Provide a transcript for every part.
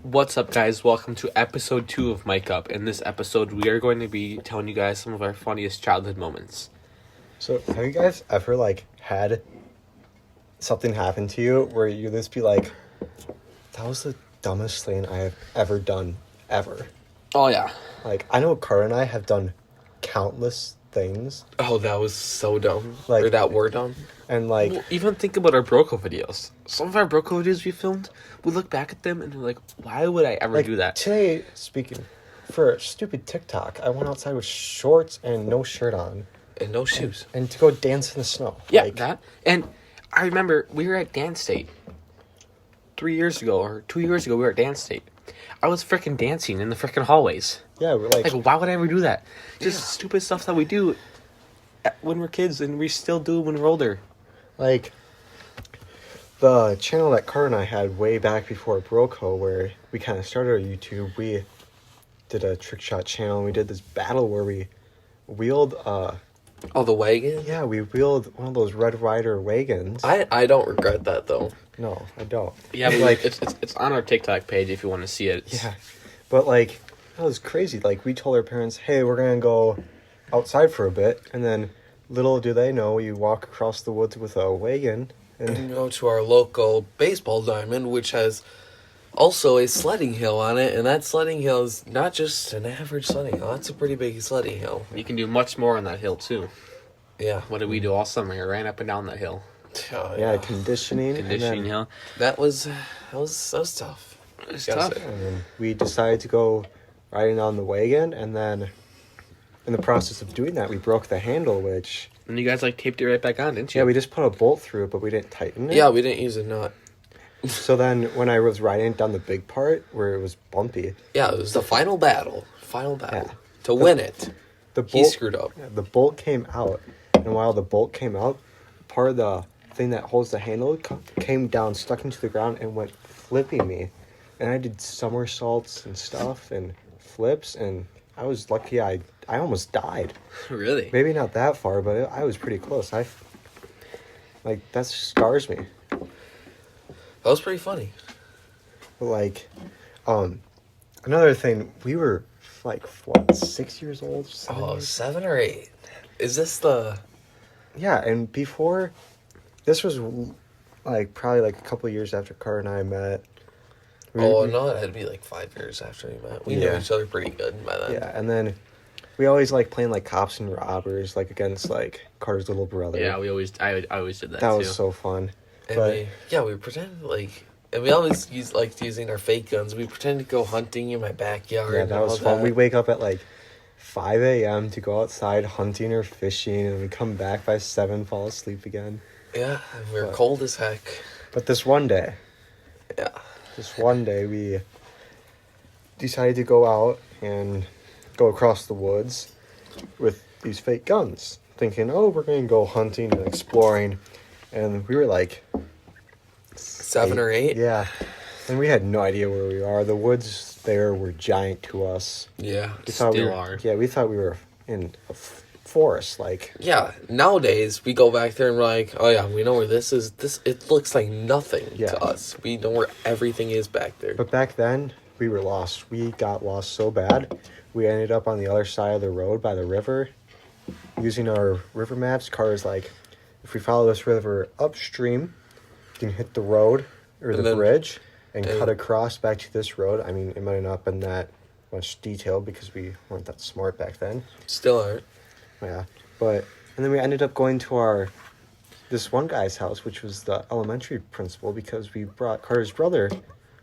What's up, guys? Welcome to episode 2 of Mike Up. In this episode, we are going to be telling you guys some of our funniest childhood moments. So, have you guys ever, had something happen to you where you just be like, that was the dumbest thing I have ever done, ever? Oh, yeah. I know Cara and I have done countless things. Oh, that was so dumb. Like- or that were dumb. And, Well, even think about our Broco videos. Some of our Broco videos we filmed, we look back at them and we're like, why would I ever do that? Today, speaking, for a stupid TikTok, I went outside with shorts and no shirt on. And no shoes. And to go dance in the snow. Yeah, that. And I remember we were at Dance State 3 years ago, or 2 years ago, we were at Dance State. I was freaking dancing in the freaking hallways. Yeah, we're like, why would I ever do that? Just stupid stuff that we do when we're kids and we still do when we're older. The channel that Cara and I had way back before Broco, where we kind of started our YouTube, we did a trick shot channel, and we did this battle where we wheeled, Oh, the wagon? yeah, we wheeled one of those Red Ryder wagons. I don't regret that though. No, I don't. Yeah, but it's on our TikTok page if you want to see it. Yeah, but that was crazy. We told our parents, hey, we're gonna go outside for a bit, and then little do they know, we walk across the woods with a wagon, and And go to our local baseball diamond, which has also a sledding hill on it, and that sledding hill is not just an average sledding hill. That's a pretty big sledding hill. You can do much more on that hill, too. Yeah. What did we do all summer? I ran up and down that hill. yeah, conditioning, Conditioning hill. That was tough. It's Gotta tough. say. and then we decided to go riding on the wagon, and then in the process of doing that, we broke the handle, which, And you guys, taped it right back on, didn't you? yeah, we just put a bolt through it, but we didn't tighten it. Yeah, we didn't use a nut. So then when I was riding down the big part where it was bumpy, Yeah, it was the final battle. Yeah. To win it. the bolt, He screwed up. yeah, the bolt came out. And while the bolt came out, part of the thing that holds the handle came down, stuck into the ground, and went flipping me. And I did somersaults and stuff and flips, and I was lucky I almost died. Really? Maybe not that far, but I was pretty close. That scars me. That was pretty funny. But another thing, we were 6 years old? 7 or 8. Is this the... Yeah, and before, this was probably a couple of years after Cara and I met. no, it had to be 5 years after we met. We knew Yeah. each other pretty good by then. Yeah, and then we always playing cops and robbers, against Cara's little brother. Yeah, I always did that, that too. was so fun. And But we pretended and we always liked using our fake guns. We pretended to go hunting in my backyard. yeah, and that all was fun. We wake up at 5 a.m. to go outside hunting or fishing, and we come back by 7, fall asleep again. Yeah, and we were But- cold as heck. But this one day, Yeah. we decided to go out and go across the woods with these fake guns, thinking, oh, we're going to go hunting and exploring. And we were 7 or 8? Yeah. And we had no idea where we are. The woods there were giant to us. Yeah. We thought Still we were, are. Yeah, we thought we were in a forest. Yeah, nowadays we go back there and we're like, oh yeah, we know where this is. It looks like nothing Yeah. to us. We know where everything is back there. But back then, we were lost. We got lost so bad. We ended up on the other side of the road by the river. Using our river maps, Cara's if we follow this river upstream, you can hit the road or And the then- bridge and and- cut across back to this road. I mean, it might have not been that much detail because we weren't that smart back then. Still aren't. Yeah. And then we ended up going to this one guy's house, which was the elementary principal, because we brought Carter's brother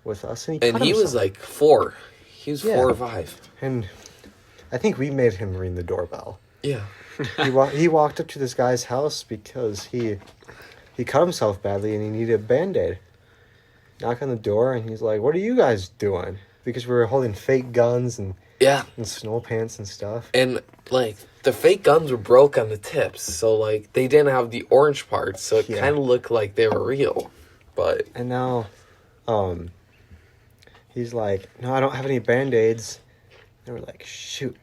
with us. And And cut he was himself. 4. He was Yeah. 4 or 5. And I think we made him ring the doorbell. Yeah. He walked up to this guy's house because he cut himself badly and he needed a Band-Aid. Knock on the door and he's like, what are you guys doing? Because we were holding fake guns and Yeah. snow pants and stuff. And the fake guns were broke on the tips, so they didn't have the orange parts, so it Yeah. kind of looked like they were real. But And now, he's like, no, I don't have any Band-Aids. And we're like, shoot.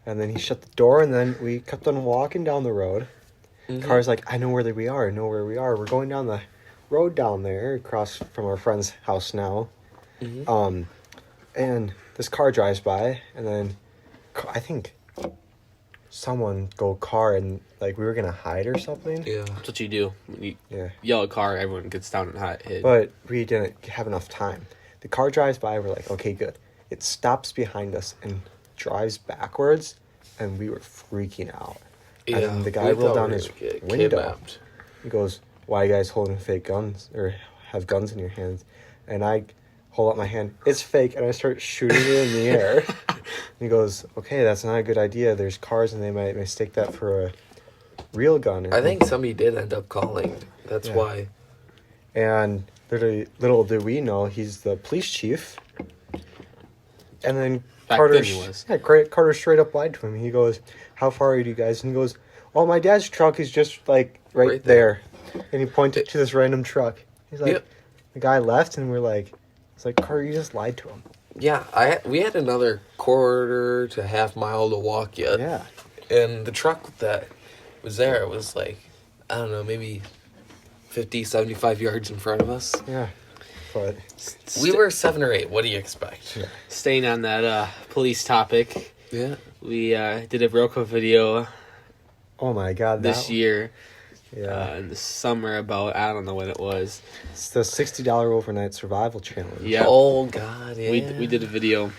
And then he shut the door, and then we kept on walking down the road. Car's like, I know where we are. I know where we are. We're going down the road down there across from our friend's house now. And this car drives by, and then I think someone go car and like we were gonna hide or something. Yeah. That's what you do. When you Yeah. yell at car, everyone gets down and hid. But we didn't have enough time. The car drives by, we're like, okay, good. It stops behind us and drives backwards, and we were freaking out. Yeah. And then the guy we rolled thought down we his were gonna get window. kidnapped. He goes, why are you guys holding fake guns or have guns in your hands? And I hold up my hand. It's fake, and I start shooting it in the air. And he goes, okay, that's not a good idea. There's cars, and they might mistake that for a real gun. I think somebody did end up calling. That's Yeah. why. And little do we know, he's the police chief. And then Back Carter, then he was. Yeah, Carter straight up lied to him. He goes, how far are you guys? And he goes, oh, my dad's truck is just like right Right there. And he pointed to this random truck. He's like, Yep. the guy left, and we're like, it's like, Carter, you just lied to him. Yeah, we had another quarter to half mile to walk yet. Yeah. And the truck that was there was like, I don't know, maybe 50, 75 yards in front of us. Yeah. But We were 7 or 8. What do you expect? Yeah. Staying on that police topic, Yeah. we did a Roku video oh my God, this year Yeah. in the summer about, I don't know when it was. It's the $60 overnight survival challenge. Yeah. Oh, God, yeah. We did a video.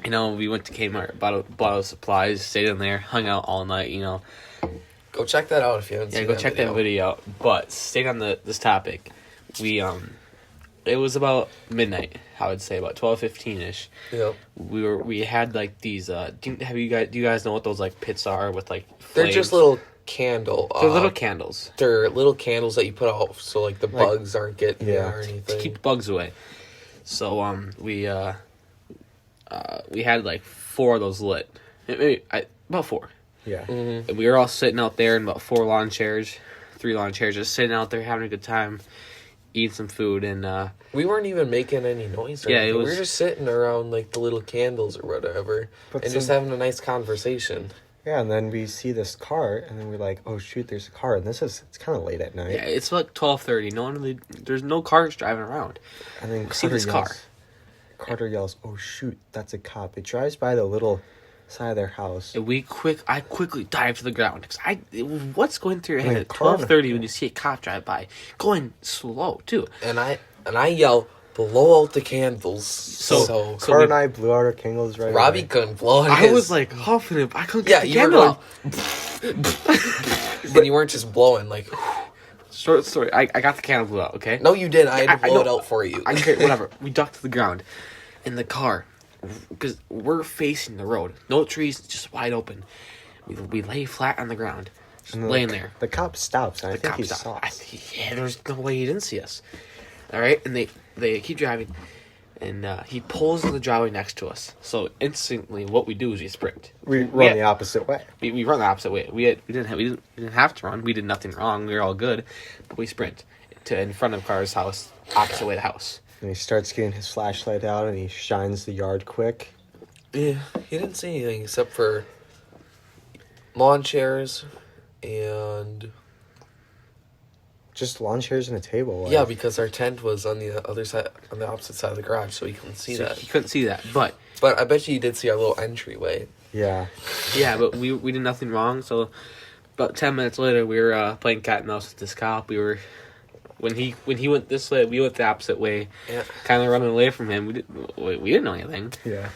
You know, we went to Kmart, bought a bottle of supplies, stayed in there, hung out all night, you know. Go check that out if you haven't Yeah, seen go check that video out. But staying on this topic, we it was about midnight, I would say, about 12:15ish. Yep. We had like these do you guys know what those like pits are with like They're flames? just little candle. They're little candles They're little candles that you put out so like the Like- bugs aren't getting Yeah. there or anything. to keep bugs away. So we had like 4 of those lit. Maybe about 4. Yeah. Mhm. And we were all sitting out there in about 3 lawn chairs, just sitting out there having a good time, eating some food, and We weren't even making any noise. Or Yeah, it anything. We was- were just sitting around like the little candles or whatever, But and just some- having a nice conversation. Yeah, and then we see this car, and then we're like, oh, shoot, there's a car. And it's kind of late at night. yeah, it's like 12:30. There's no cars driving around. And then See this car. Carter yells, oh, shoot, that's a cop. It drives by the little side of their house. And I quickly dive to the ground because what's going through your I mean, head at car- 12:30 when you see a cop drive by, going slow too. And I yell, blow out the candles. So, So Carter we- and I blew out our candles right Robbie away. couldn't blow out I his. was like huffing it. I couldn't yeah, get the you were candle going, out. but you weren't just blowing like. Short story. I got the candle blew out. Okay. No, you did. I had to I blow it know. out for you. Okay, whatever. We ducked to the ground in the car because we're facing the road. No trees, just wide open. We lay flat on the ground, just And laying there. The cop stops, and I The think he cops saw stopped. us. Yeah, there's no way he didn't see us. All right, and they keep driving, and he pulls in the driveway next to us. So instantly, what we do is we sprint. We run the opposite way. We run the opposite way. We didn't have to run. We did nothing wrong. We were all good, but we sprint to in front of Carter's house, opposite way of the house. And he starts getting his flashlight out, and he shines the yard quick. Yeah, he didn't see anything except for lawn chairs and Just lawn chairs and a table. yeah, because our tent was on the other side, on the opposite side of the garage, so he couldn't see So that. he couldn't see that, but But I bet you did see our little entryway. Yeah. yeah, but we did nothing wrong. So about 10 minutes later, we were playing cat and mouse with this cop. We were when he went this way, we went the opposite way, Yeah. kind of running away from him. We didn't know anything. Yeah.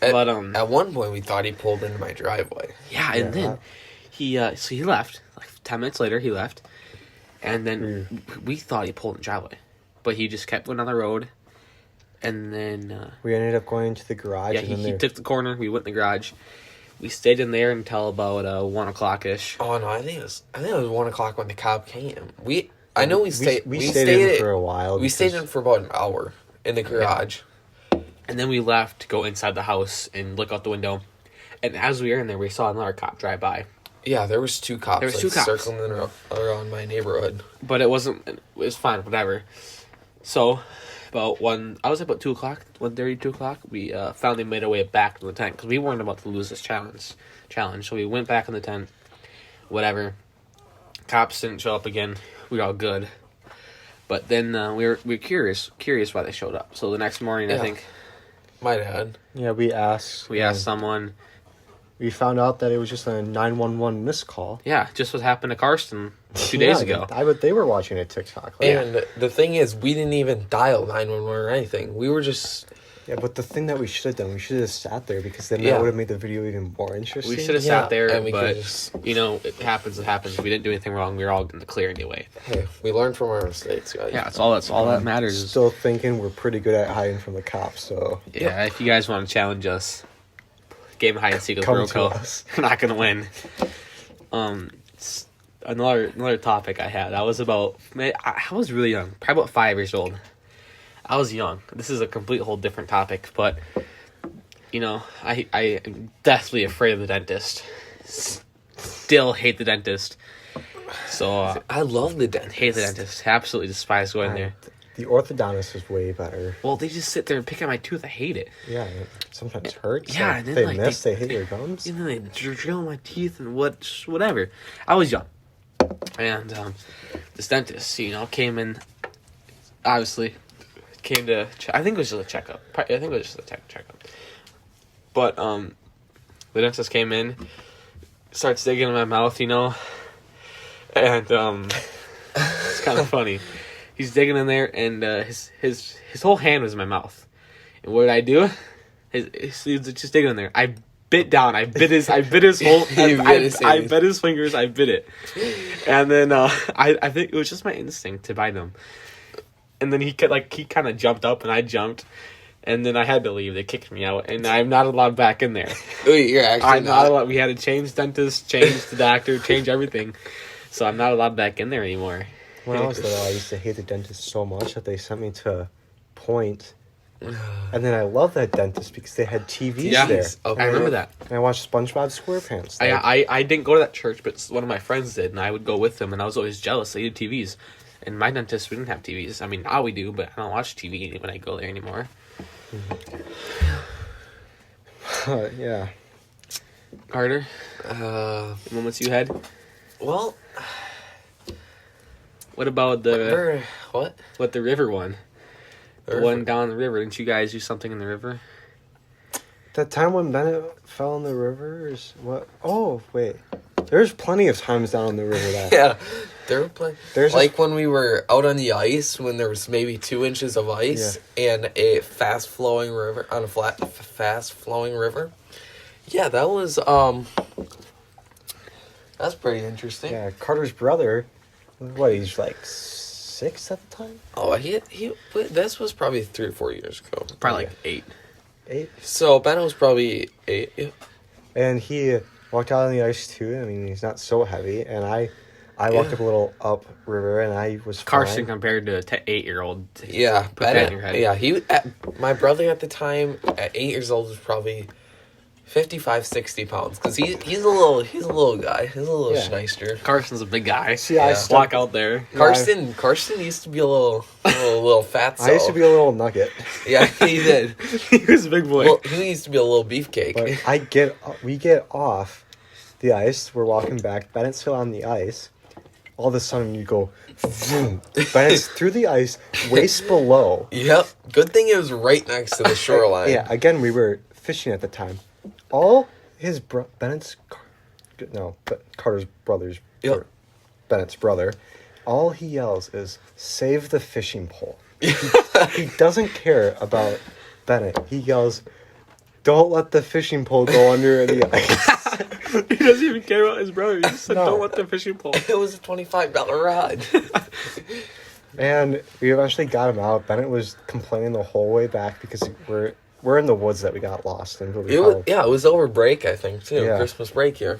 But At one point, we thought he pulled into my driveway. yeah, Yeah. and then he left. Like 10 minutes later, he left, and then we thought he pulled in the driveway, but he just kept going on the road, and then We ended up going to the garage. yeah, and he then took the corner. We went in the garage. We stayed in there until about 1 o'clock ish. Oh no, I think it was 1:00 when the cop came. I know we stayed. We stayed in for a while. We stayed because- in for about an hour in the garage. And then we left to go inside the house and look out the window. And as we were in there, we saw another cop drive by. Yeah, there was 2 cops. There was 2 cops. Circling around my neighborhood. But it was fine, whatever. So, about 2 o'clock, 1:30, 2 o'clock, we finally made our way back to the tent. Because we weren't about to lose this challenge. So we went back in the tent, whatever. Cops didn't show up again. We were all good. But then we were curious why they showed up. So the next morning, I Yeah. think... My dad. Yeah, we asked. We asked someone. We found out that it was just a 911 missed call. Yeah, just what happened to Karsten 2 days ago. They were watching a TikTok. And the thing is, we didn't even dial 911 or anything. We were just... Yeah, but the thing that we should have done, we should have sat there, because then that would have made the video even more interesting. We should have sat there, and we but, just... it happens, it happens. We didn't do anything wrong. We were all in the clear anyway. Hey, we learned from our mistakes, guys. Yeah, that's all that matters. Still thinking we're pretty good at hiding from the cops, so... Yeah, if you guys want to challenge us, game of hide and seek with Come to Rocco. us. We're not going to win. Another topic I had. I was really young, probably about 5 years old. I was young. This is a complete whole different topic, but I am deathly afraid of the dentist. Still hate the dentist. So I love the dentist. hate the dentist. Absolutely despise going there. The orthodontist is way better. Well, they just sit there and pick at my tooth. I hate it. Yeah, it sometimes hurts. Yeah, Like, and then, they like, miss, they hit your gums. And then they drill my teeth and whatever. I was young. And this dentist, came in, obviously, came to, I think it was just a checkup. I think it was just a checkup. But the dentist came in, starts digging in my mouth, and it's kind of funny. He's digging in there, and his whole hand was in my mouth. And what did I do? He was just digging in there. I bit down. I bit his whole. I bit his fingers. I bit it, and then I think it was just my instinct to bite him. And then he kind of jumped up, and I jumped, and then I had to leave. They kicked me out, and I'm not allowed back in there. Wait, you're actually I'm not allowed. We had to change dentist, change the doctor, change everything, so I'm not allowed back in there anymore. When I was little, I used to hate the dentist so much that they sent me to Point. And then I loved that dentist because they had TVs there. I remember that. And I watched SpongeBob SquarePants. I didn't go to that church, but one of my friends did, and I would go with them, and I was always jealous. They had TVs. And my dentist, we didn't have TVs. I mean, now we do, but I don't watch TV when I go there anymore. Yeah. Carter? Moments you had? Well... What about the river one? The one down the river. Didn't you guys do something in the river? That time when Bennett fell in the river is what? Oh, wait. There's plenty of times down in the river that... Yeah, there were plenty. There's like when we were out on the ice, when there was maybe 2 inches of ice and a fast-flowing river, on a fast-flowing river. Yeah, that was, that's pretty interesting. Yeah, Carter's brother, he's like 6 at the time? Oh, this was probably 3 or 4 years ago. Probably like 8. 8? So, Ben was probably 8. Yeah. And he walked out on the ice too. I mean, he's not so heavy. And I walked up a little up river, and I was Carson fine. compared to an 8-year-old. Yeah, Put that in your head. Yeah, my brother at the time, at 8 years old, was probably 55, 60 pounds. Because he's a little guy. He's a little shyster. Carson's a big guy. See, I walk out there. Carson used to be a little fat. I used to be a little nugget. Yeah, he did. He was a big boy. Well, he used to be a little beefcake. But we get off the ice. We're walking back. Bennett's still on the ice. All of a sudden, you go, vroom. Bennett's through the ice, waist below. Yep. Good thing it was right next to the shoreline. Yeah. Again, we were fishing at the time. All his Carter's brother's Bennett's brother. All he yells is, "Save the fishing pole." He doesn't care about Bennett. He yells, "Don't let the fishing pole go under the ice." He doesn't even care about his brother. He just said, "Don't let the fishing pole." It was a $25 rod. And we eventually got him out. Bennett was complaining the whole way back because we're in the woods that we got lost in. It was over break, I think, too. Yeah. Christmas break here.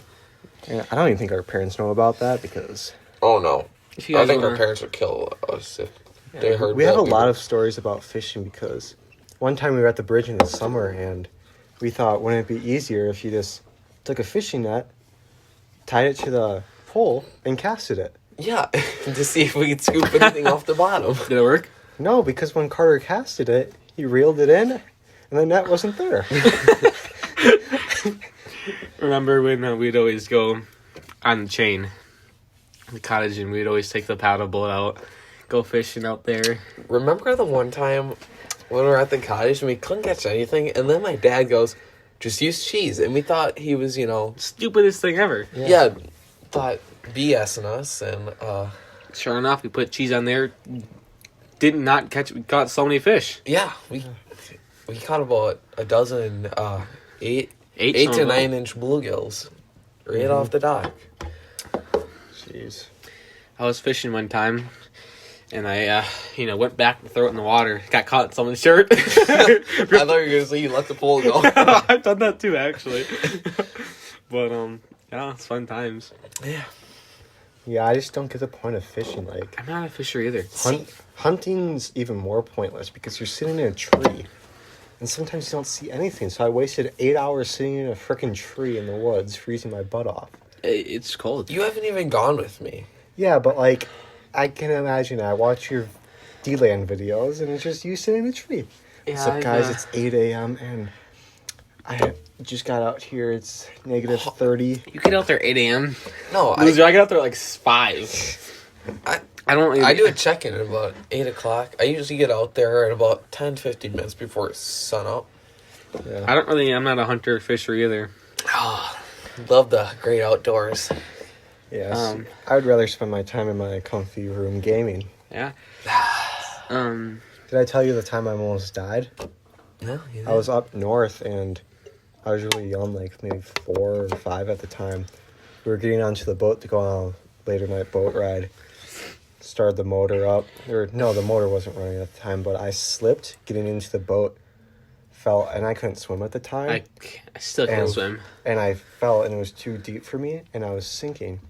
And I don't even think our parents know about that because... Oh, no. If you guys I think our parents would kill us if they heard we have a that. lot of stories about fishing because one time we were at the bridge in the summer and we thought, wouldn't it be easier if you just took a fishing net, tied it to the pole, and casted it? Yeah, to see if we could scoop anything off the bottom. Did it work? No, because when Carter casted it, he reeled it in, and the net wasn't there. Remember when we'd always go on the chain, the cottage, and we'd always take the paddle boat out, go fishing out there. Remember the one time when we were at the cottage and we couldn't catch anything, and then my dad goes, just use cheese, and we thought he was, Stupidest thing ever. yeah, thought BSing us, and Sure enough, we put cheese on there. Did not catch. We caught so many fish. yeah, we caught about a dozen 8 Eight to 9 inch bluegills right off the dock. Jeez. I was fishing one time, and I, went back to throw it in the water. Got caught in someone's shirt. I thought you were gonna say you let the pole go. I've done that too, actually. But yeah, it's fun times. Yeah. Yeah, I just don't get the point of fishing. Like, I'm not a fisher either. hunting's even more pointless because you're sitting in a tree, and sometimes you don't see anything. So I wasted 8 hours sitting in a freaking tree in the woods, freezing my butt off. It's cold. You haven't even gone with me. Yeah, but like, I can imagine. I watch your D-Land videos, and it's just you sitting in a tree. Yeah, So guys, it's 8 a.m. and I just got out here. It's negative 30. You get out there 8 a.m. No, Loser, I get out there like 5. I don't really... I do a check-in at about 8 o'clock. I usually get out there at about 10-15 minutes before it's sun up. Yeah. I'm not a hunter or fisher either. Oh, love the great outdoors. Yes. I would rather spend my time in my comfy room gaming. Yeah. Did I tell you the time I almost died? No, I was up north, and I was really young, like maybe 4 or 5 at the time. We were getting onto the boat to go on a later night boat ride. Started the motor up. No, the motor wasn't running at the time, but I slipped getting into the boat, fell, and I couldn't swim at the time. I still can't swim. And I fell, and it was too deep for me, and I was sinking.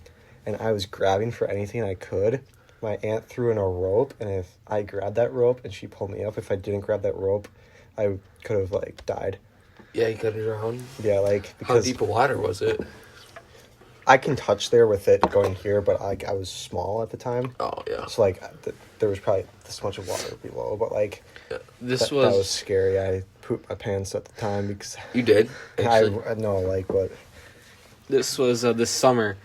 And I was grabbing for anything I could. My aunt threw in a rope, and if I grabbed that rope and she pulled me up, if I didn't grab that rope, I could have, like, died. Yeah, you could have drowned. Yeah, like, How because deep of water was it? I can touch there with it going here, but I was small at the time. Oh, yeah. So, like, there was probably this much of water below, but, like, That was scary. I pooped my pants at the time because You did? I know, like, what? This was this summer.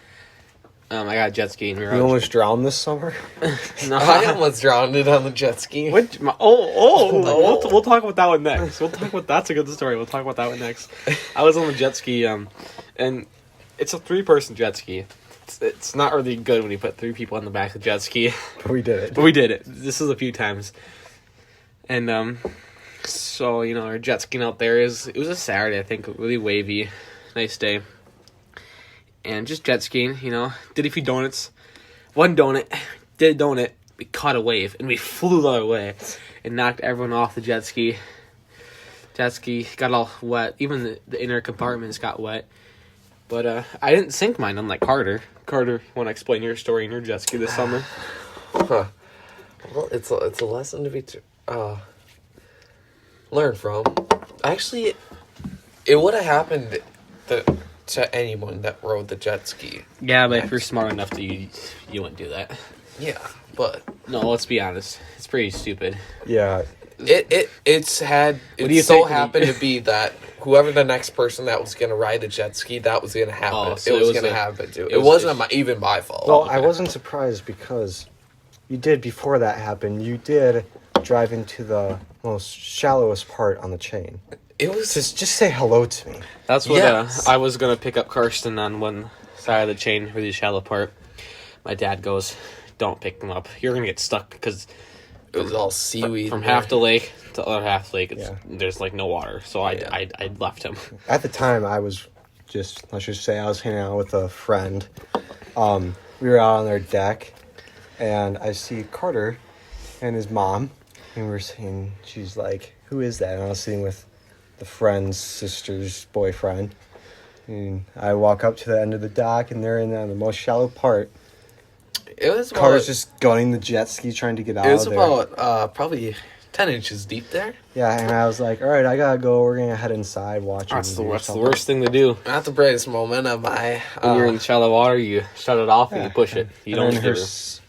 I got a jet ski and we were You out. almost drowned this summer? No, I almost drowned it on the jet ski. We'll talk about that one next. That's a good story. We'll talk about that one next. I was on the jet ski, and it's a 3-person jet ski. It's not really good when you put 3 people on the back of the jet ski. But we did it. But we did it. This is a few times. And so, our jet skiing out there it was a Saturday, I think, really wavy, nice day. And just jet skiing, did a few donuts. One donut, did a donut, we caught a wave, and we flew the other way, and knocked everyone off the jet ski. Jet ski got all wet, even the inner compartments got wet. But I didn't sink mine, unlike Carter. Carter, you want to explain your story in your jet ski this summer? Huh. Well, it's a lesson to be learn from. Actually, it would have happened to anyone that rode the jet ski. Yeah, but if you're smart enough to, you wouldn't do that. Yeah, but No, let's be honest. It's pretty stupid. Yeah. it's do you so think? happened to be that whoever the next person that was gonna ride a jet ski, that was gonna happen. Oh, so it was it was gonna a- happen too. it It was- wasn't even my fault. Well, okay. I wasn't surprised because you did, before that happened, you did drive into the most shallowest part on the chain. it was Just say hello to me. That's what Yes. I was going to pick up Karsten on one side of the chain for the shallow part. My dad goes, don't pick him up. You're going to get stuck because it was all seaweed from there. half the lake to the other half the lake, Yeah. there's like no water. So I left him. At the time, I was let's just say I was hanging out with a friend. We were out on their deck, and I see Carter and his mom, and we were saying, she's like, who is that? And I was sitting with the friend's sister's boyfriend. And I walk up to the end of the dock, and they're in the most shallow part. It was about, Carter's just gunning the jet ski, trying to get out it was of there. about probably 10 inches deep there. Yeah, and I was like, all right, I gotta go. We're gonna head inside, watch That's the or worst something. thing to do. Not the brightest moment of my When you're in shallow water, you shut it off and you Yeah. push it. You And don't then her give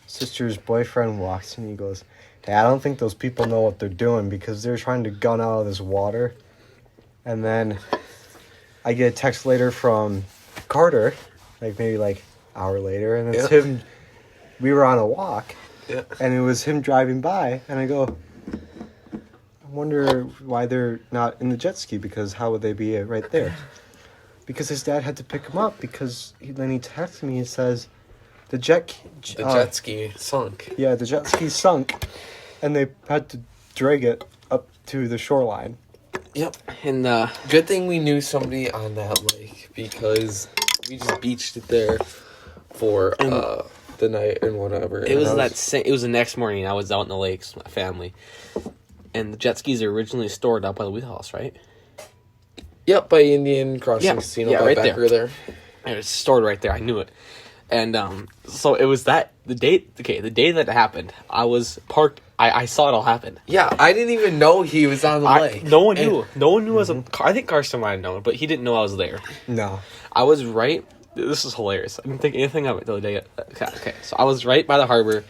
sister's boyfriend walks in and he goes, hey, I don't think those people know what they're doing because they're trying to gun out of this water. And then I get a text later from Carter, maybe an hour later, and it's Yeah. him. We were on a walk, Yeah. and it was him driving by, and I go, wonder why they're not in the jet ski, because how would they be right there? Because his dad had to pick him up, because then he texted me and says the jet ski sunk. Yeah, the jet ski sunk, and they had to drag it up to the shoreline. Yep. And good thing we knew somebody on that lake, because we just beached it there for the night and whatever. It was it was the next morning. I was out in the lakes with my family, and the jet skis are originally stored up by the wheelhouse, right? Yep, by Indian Crossing Casino, by right Becker there. It was stored right there. I knew it. And so it was the day that it happened, I was parked. I saw it all happen. Yeah, I didn't even know he was on the lake. No one knew. No one knew I think Carson might have known, but he didn't know I was there. No. I was right. This is hilarious. I didn't think anything of it the other day. Okay. So I was right by the harbor.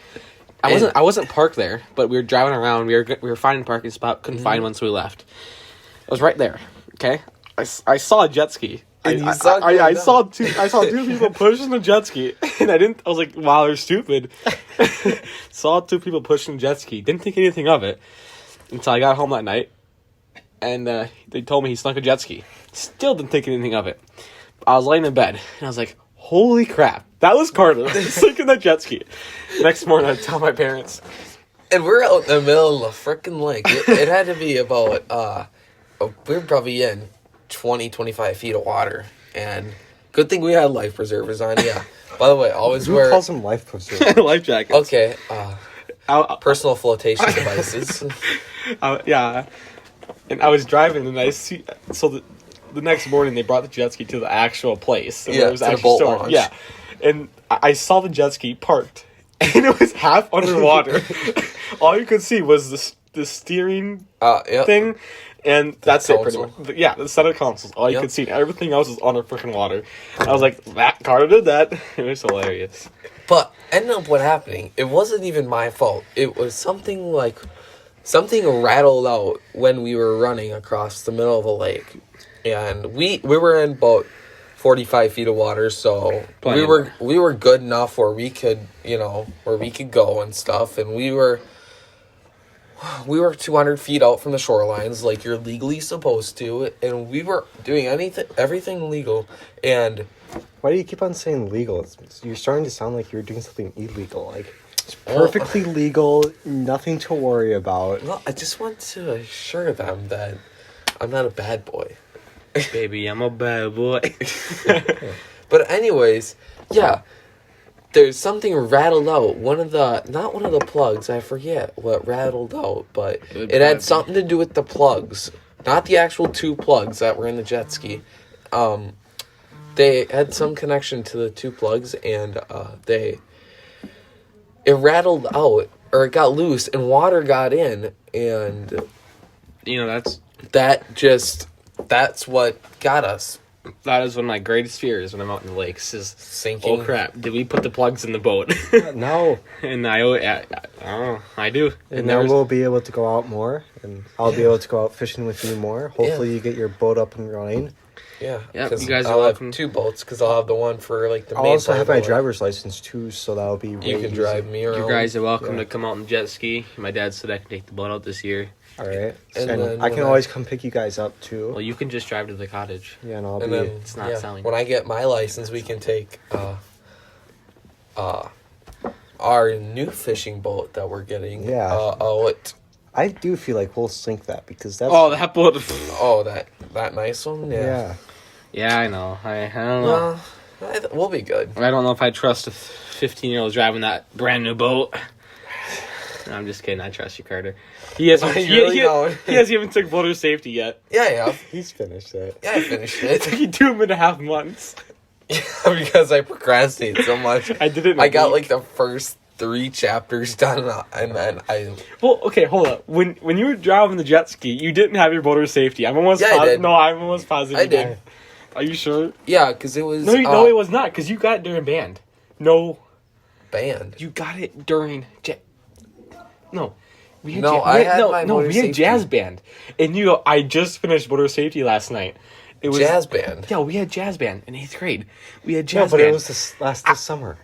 I wasn't parked there, but we were driving around. We were finding a parking spot. Couldn't find one, so we left. I was right there. Okay. I saw a jet ski. I saw two people pushing the jet ski, and I was like, wow, they're stupid. Saw two people pushing the jet ski. Didn't think anything of it until I got home that night, and they told me he sunk a jet ski. Still didn't think anything of it. I was laying in bed, and I was like, holy crap, that was Carter sinking that jet ski. Next morning, I tell my parents. And we're out in the middle of a freaking lake. It had to be about, we were probably in 20-25 feet of water, and good thing we had life preservers on. Yeah, by the way, always Who wear calls them life preservers? Life jackets. Okay, personal flotation devices. Yeah, and I was driving, and I see the next morning they brought the jet ski to the actual place. Yeah, it was to the actually boat stored. launch. Yeah, and I saw the jet ski parked, and it was half underwater. All you could see was the steering thing. And that's it, pretty much. Yeah, the center console. All you could see. Everything else was under freaking water. I was like, that Carter did that. It was hilarious. But ended up what happening, it wasn't even my fault. It was something rattled out when we were running across the middle of a lake. And we were in about 45 feet of water, so we were good enough where we could go and stuff, and we were 200 feet out from the shorelines, like you're legally supposed to, and we were doing everything legal. And why do you keep on saying legal? You're starting to sound like you're doing something illegal. Like, it's perfectly legal, nothing to worry about. Well, I just want to assure them that I'm not a bad boy. Baby, I'm a bad boy. But anyways, yeah. There's something rattled out. Not one of the plugs, I forget what rattled out, but it had something to do with the plugs. Not the actual two plugs that were in the jet ski. They had some connection to the two plugs, and it rattled out, or it got loose, and water got in, and that's what got us. That is one of my greatest fears when I'm out in the lakes is sinking. Oh crap! Did we put the plugs in the boat? No. And I do. And now we'll be able to go out more, and I'll be able to go out fishing with you more. Hopefully, you get your boat up and running. Yeah, you guys are I'll welcome. have two boats because I'll have the one for like the main. I'll also have my boat. driver's license too, so that'll be. You can drive me around. You guys are welcome to come out and jet ski. My dad said I can take the boat out this year. All right, and I can always come pick you guys up too. Well, you can just drive to the cottage. Yeah, and then it's not selling. When I get my license, we can take our new fishing boat that we're getting. Yeah. I do feel like we'll sink that because that's. Oh, that boat. that nice one. Yeah. Yeah, I know. I don't know. We'll be good. I don't know if I trust a 15-year-old driving that brand new boat. No, I'm just kidding. I trust you, Carter. He hasn't even took boater safety yet. Yeah. He's finished it. Yeah, I finished it. It took you 2.5 months. Yeah, because I procrastinated so much. I did it. I got like the first 3 chapters done, and then I. Well, okay, hold up. When you were driving the jet ski, you didn't have your boater safety. I'm almost. I did. No, I'm almost positive. I did. Are you sure? Yeah, because it was. No, it was not. Because you got it during band. No. Band. You got it during No. We had jazz band. And I just finished motor safety last night. It was jazz band. Yeah, we had jazz band in 8th grade. We had jazz band. Band. It was this summer.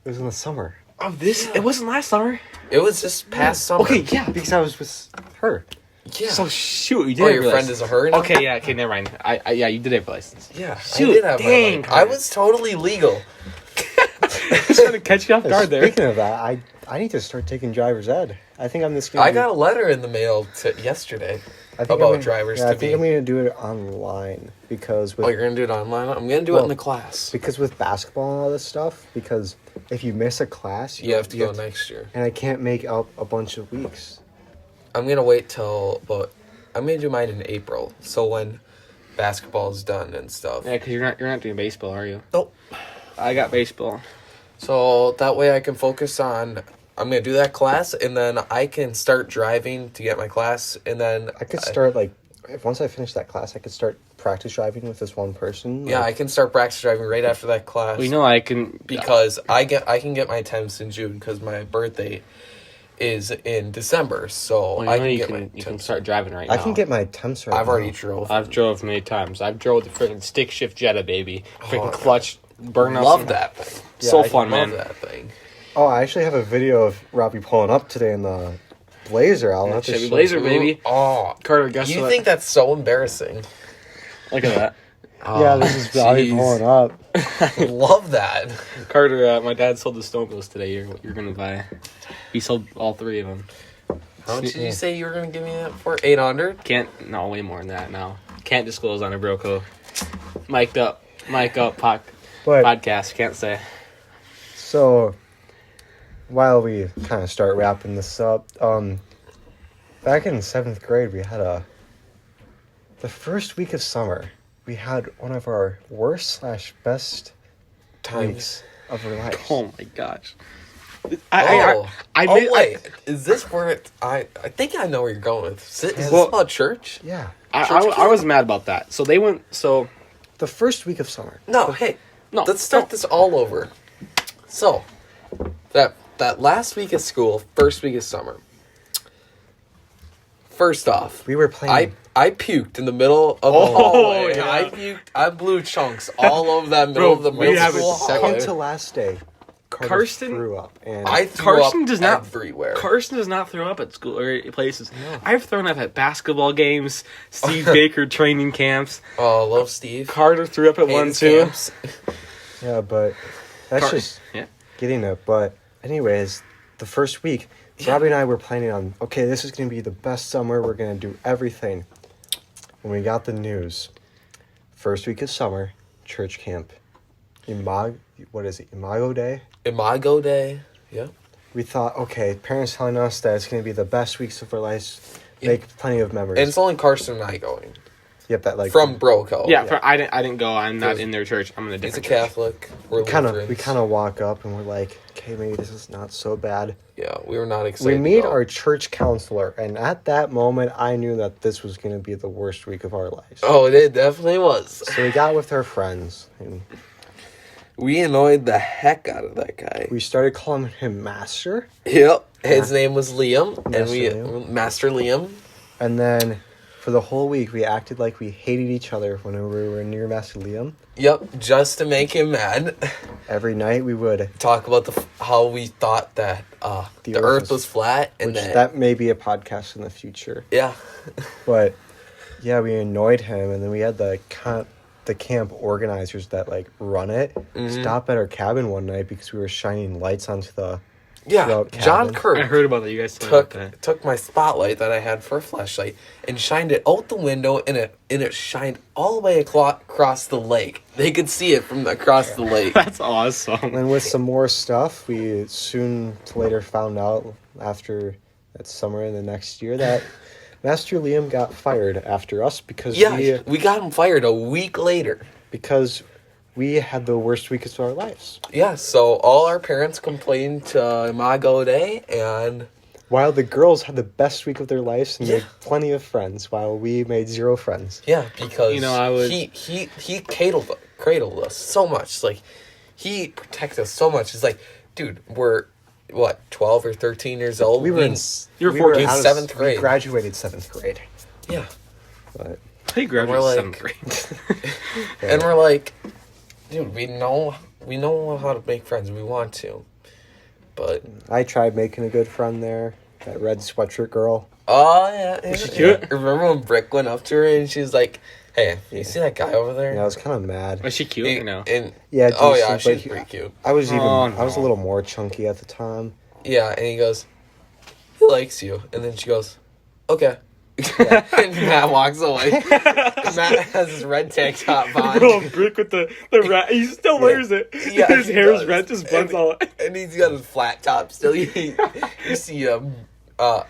It was in the summer. It wasn't last summer. It was this past summer. Okay, yeah. Because I was with her. Yeah. So shoot, you did Oh, have your your friend license. is a her now? Okay, yeah, okay, never mind. Yeah, you did have a license. Yeah, Shoot, I did have dang, my I was totally legal. Just trying to catch you off guard there. Speaking of that, I need to start taking driver's ed. I think I'm just gonna I got a letter in the mail yesterday I think about I'm gonna, drivers yeah, to I think be. I'm gonna do it online because with Oh, you're gonna do it online? I'm gonna do it in the class. because with basketball and all this stuff. Because if you miss a class, You have to go next year. and I can't make out a bunch of weeks. I'm gonna wait till, but I'm gonna do mine in April. So when basketball is done and stuff. Yeah, because you're not doing baseball, are you? Nope. I got baseball. So that way I can focus on. I'm gonna do that class, and then I can start driving to get my class, and then I could start once I finish that class, I could start practice driving with this one person. Yeah, I can start practice driving right after that class. Well, you know, I can Because I can get my temps in June because my birthday is in December, so Well, I you know can you get can, my you can temps. start driving right now. I can get my temps right I've already now. drove. I've drove many times. I've drove the freaking stick shift Jetta, baby. Freaking Oh, clutch, burn out. Love that thing. So Yeah, I fun, Love man. that thing. Oh, I actually have a video of Robbie pulling up today in the Blazer. I'll have to Chevy show Blazer, you. baby. Oh, Carter, guess you what? think that's so embarrassing? Look at that. Yeah, this is Robbie jeez. pulling up. Love that. Carter, my dad sold the snowmobiles today. You're gonna buy. He sold all three of them. How much did you say you were gonna give me that for? 800. No, way more than that now. Can't disclose on a broco. Mic'd up, But podcast. Can't say. so, while we kind of start wrapping this up, back in 7th grade, we had the first week of summer, we had one of our worst/best weeks of our lives. Oh my gosh. Oh, I wait. Is this where it? I think I know where you're going with. Is this Well- about church? Yeah, I was mad about that. So they went. So the first week of summer. No, hey. No, Let's start this all over. So, that last week of school, first week of summer. First off, We were playing. I puked in the middle of the hallway. yeah. I puked. I blew chunks all over that middle of the we middle have school it second hallway. to last day, Carson- threw up, and I threw Carson up does not everywhere. Carson does not throw up at school or places. I've thrown up at basketball games, Steve Baker training camps. Oh, love Steve. Carter threw up at Hate one his too. camps. yeah, but that's just Yeah. getting it. But anyways, the first week, Robbie and I were planning on, okay, this is going to be the best summer. We're going to do everything. When we got the news, first week of summer, church camp, Imago Day? Imago Day. Yeah. We thought, okay, parents telling us that it's going to be the best weeks of our lives, make plenty of memories. And it's only Carson and I going. Yep, that like From Broco. Yeah, I didn't go. I'm not Because in their church. I'm in a He's a different church. Catholic. We're we kind Lutherans. of walk up and we're like, okay, maybe this is not so bad. Yeah, we were not excited. We meet to go. our church counselor, and at that moment, I knew that this was going to be the worst week of our lives. Oh, it definitely was. So we got with our friends, and We annoyed the heck out of that guy. we started calling him Master. Yep. His name was Liam, and Master we Liam. Master Liam. And then for the whole week, we acted like we hated each other whenever we were near Master Liam. Yep, just to make him mad. Every night we would, Talk about how we thought that the Earth was flat, and which that may be a podcast in the future. yeah, But yeah, we annoyed him, and then we had the camp organizers that like run it stop at our cabin one night because we were shining lights onto the yeah. throughout John cabin. Kirk I heard about that. You guys told me about that. took my spotlight that I had for a flashlight and shined it out the window, and it shined all the way across the lake. They could see it from across the lake. That's awesome. And with some more stuff, we soon later found out after that summer and the next year that Master Liam got fired after us because Yeah, we got him fired a week later. we had the worst week of our lives. Yeah, so all our parents complained to Imago Day, and While the girls had the best week of their lives and Yeah. made plenty of friends, while we made 0 friends. yeah, because You know, I would- he cradled us so much. Like, he protected us so much. It's like, dude, we're what, 12 or 13 years old. We were in You're we were 14. out of- 7th We grade. graduated 7th grade. Yeah, But He graduated We're like- 7th grade. and we're like, dude, we know how to make friends. We want to, but I tried making a good friend there. That red sweatshirt girl. Oh, yeah. Was she cute? Remember when Brick went up to her and she was like, hey, you see that guy over there? Yeah, I was kind of mad. Was she cute or no? And, Yeah, oh, yeah, decent, she's but pretty cute. I was Oh, I was a no. little more chunky at the time. Yeah, and he goes, he likes you. And then she goes, okay. And Matt walks away. Matt has his red tank top on. Bro, Brick with the rat. He still wears it. Yeah, His he hair's does. red, his buns all. And he's got a flat top still. You see a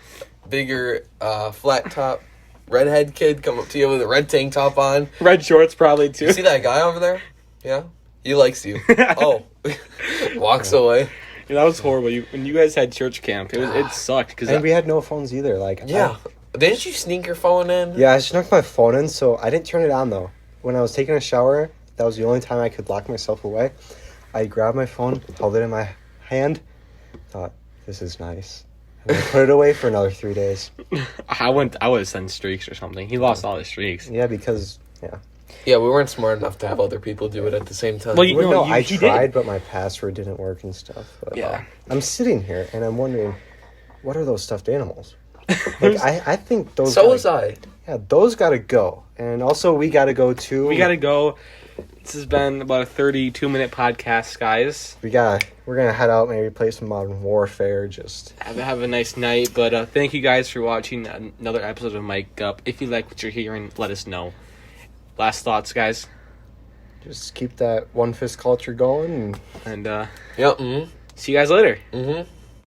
bigger flat top redhead kid come up to you with a red tank top on. Red shorts, probably, too. You see that guy over there? Yeah? He likes you. Oh. Walks away. Yeah, that was horrible. When you guys had church camp, it sucked. And we had no phones either. Like, Yeah. Didn't you sneak your phone in? Yeah, I snuck my phone in, so I didn't turn it on, though. When I was taking a shower, that was the only time I could lock myself away. I grabbed my phone, held it in my hand, thought, this is nice. And I put it away for another 3 days. I would have sent streaks or something. He lost all his streaks. Yeah, because, yeah. Yeah, we weren't smart enough to have other people do it at the same time. Well, you- Well, No, no, I he tried, did. but my password didn't work and stuff. But, Yeah. I'm sitting here, and I'm wondering, what are those stuffed animals? Like, I think those. So gotta- was I. Yeah, those gotta go, and also we gotta go too. We gotta go. This has been about a 32-minute podcast, guys. We're gonna head out, maybe play some Modern Warfare. Just Have a nice night. But thank you guys for watching another episode of Mike Up. If you like what you're hearing, let us know. Last thoughts, guys. keep that one fist culture going. And Yep. Mm-hmm. see you guys later. Mm-hmm.